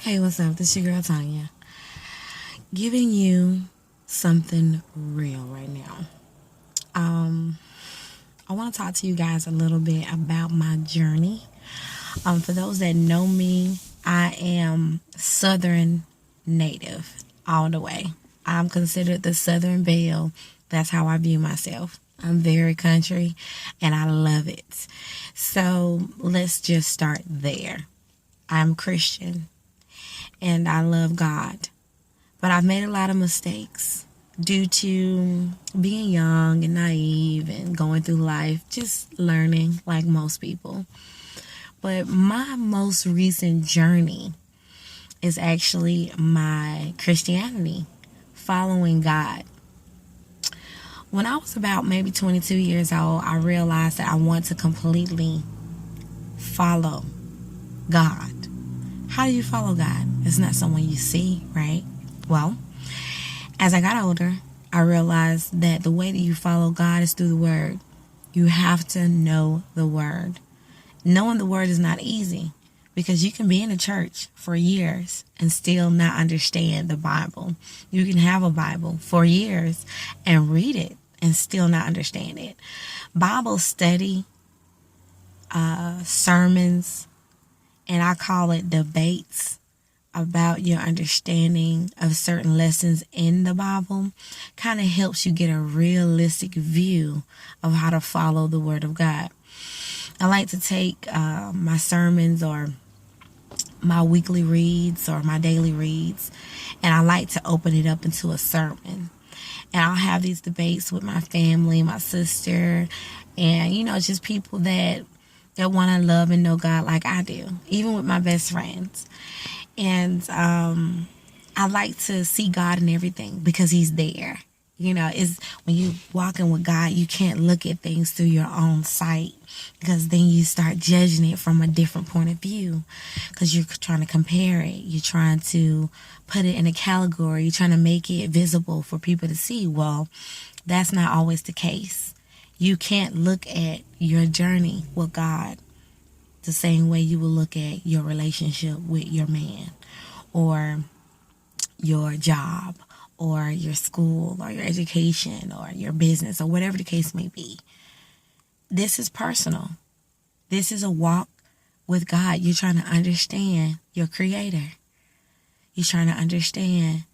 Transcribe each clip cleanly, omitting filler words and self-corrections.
Hey, what's up? This your girl Tanya. Giving you something real right now. Um, I want to talk to you guys a little bit about my journey. For those that know me, I am Southern native all the way. I'm considered the Southern Belle. That's how I view myself. I'm very country and I love it. So let's just start there. I'm Christian and I love God. But I've made a lot of mistakes due to being young and naive and going through life, just learning like most people. But my most recent journey is actually my Christianity, following God. When I was about maybe 22 years old, I realized that I want to completely follow God. How do you follow God? It's not someone you see, right? Well, as I got older, I realized that the way that you follow God is through the Word. You have to know the Word. Knowing the Word is not easy because you can be in a church for years and still not understand the Bible. You can have a Bible for years and read it and still not understand it. Bible study, sermons, and I call it debates about your understanding of certain lessons in the Bible kind of helps you get a realistic view of how to follow the Word of God. I like to take my sermons or my weekly reads or my daily reads, and I like to open it up into a sermon. And I'll have these debates with my family, my sister, and, just people that want to love and know God like I do, even with my best friends. And I like to see God in everything because He's there. It's when you walking with God, you can't look at things through your own sight because then you start judging it from a different point of view because you're trying to compare it. You're trying to put it in a category. You're trying to make it visible for people to see. Well, that's not always the case. You can't look at your journey with God the same way you will look at your relationship with your man or your job or your school or your education or your business or whatever the case may be. This is personal. This is a walk with God. You're trying to understand your Creator. You're trying to understand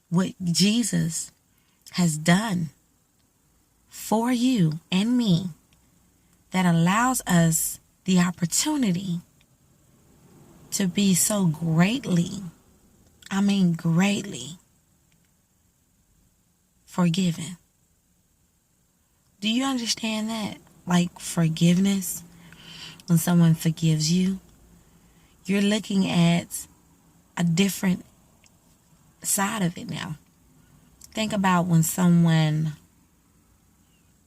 what Jesus has done for you and me that allows us the opportunity to be so greatly forgiven. Do you understand that? Like forgiveness, when someone forgives you, you're looking at a different side of it now. Think about when someone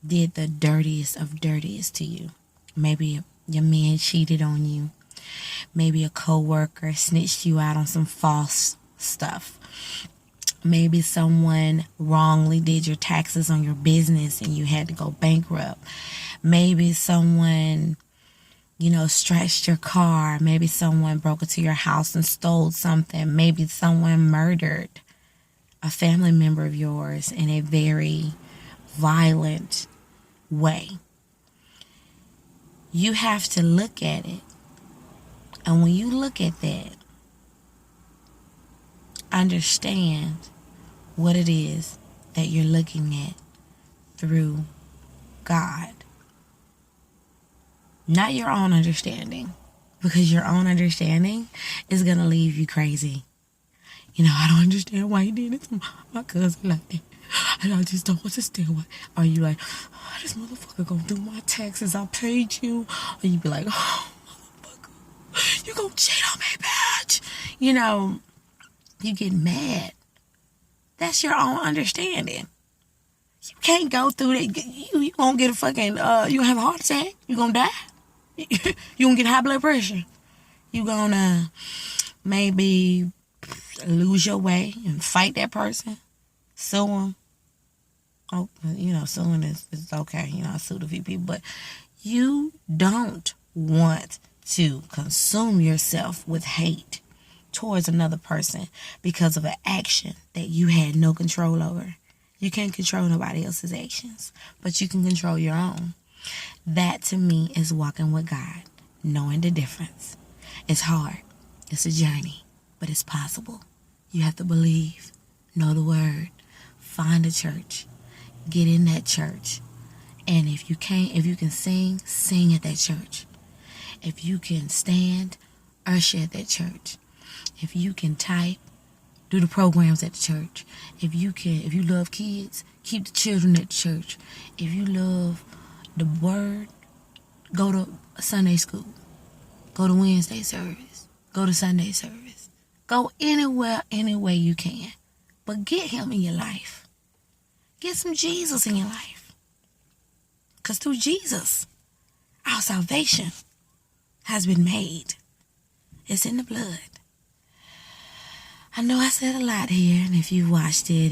did the dirtiest of dirtiest to you. Maybe your man cheated on you. Maybe a coworker snitched you out on some false stuff. Maybe someone wrongly did your taxes on your business and you had to go bankrupt. Maybe someone, scratched your car. Maybe someone broke into your house and stole something. Maybe someone murdered a family member of yours in a very violent way. You have to look at it. And when you look at that, understand what it is that you're looking at through God. Not your own understanding. Because your own understanding is going to leave you crazy. I don't understand why he did it to my cousin like that. And I just don't understand why. Or you like, this motherfucker gonna do my taxes. I paid you. Or you be like, motherfucker, you gonna cheat on me, bitch. You get mad. That's your own understanding. You can't go through that. You gonna get a fucking, you gonna have a heart attack. You gonna die. You gonna get high blood pressure. You gonna maybe lose your way and fight that person. Sue them. Oh, suing is okay. I sued a few people. But you don't want to consume yourself with hate. towards another person because of an action that you had no control over. You can't control nobody else's actions, but you can control your own. That to me is walking with God, knowing the difference. It's hard. It's a journey, but it's possible. You have to believe, know the word, find a church, get in that church. And if you can sing, sing at that church. If you can stand, usher at that church. If you can type, do the programs at the church. If you love kids, keep the children at the church. If you love the word, go to Sunday school. Go to Wednesday service. Go to Sunday service. Go anywhere, any way you can. But get him in your life. Get some Jesus in your life. Because through Jesus, our salvation has been made. It's in the blood. I know I said a lot here, and if you watched it